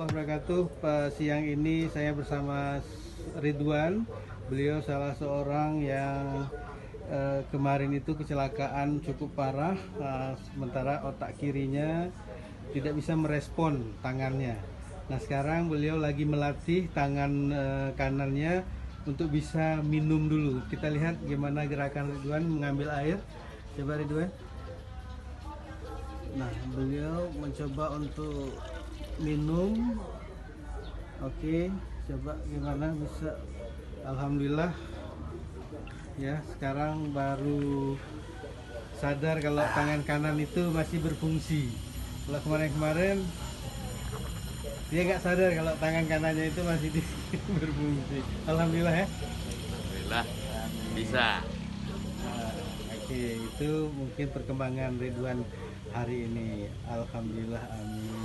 warahmatullahi wabarakatuh. Siang ini saya bersama Ridwan. Beliau salah seorang yang kemarin itu kecelakaan cukup parah, sementara otak kirinya tidak bisa merespon tangannya. Nah, sekarang beliau lagi melatih tangan kanannya untuk bisa minum dulu. Kita lihat gimana gerakan Ridwan mengambil air. Coba Ridwan. Nah, beliau mencoba untuk minum. Oke, coba gimana bisa. Alhamdulillah ya, sekarang baru sadar kalau tangan kanan itu masih berfungsi. Kalau kemarin-kemarin dia nggak sadar kalau tangan kanannya itu masih berfungsi. Alhamdulillah ya. Alhamdulillah bisa. Nah, oke, itu mungkin perkembangan Ridwan hari ini. Alhamdulillah, amin.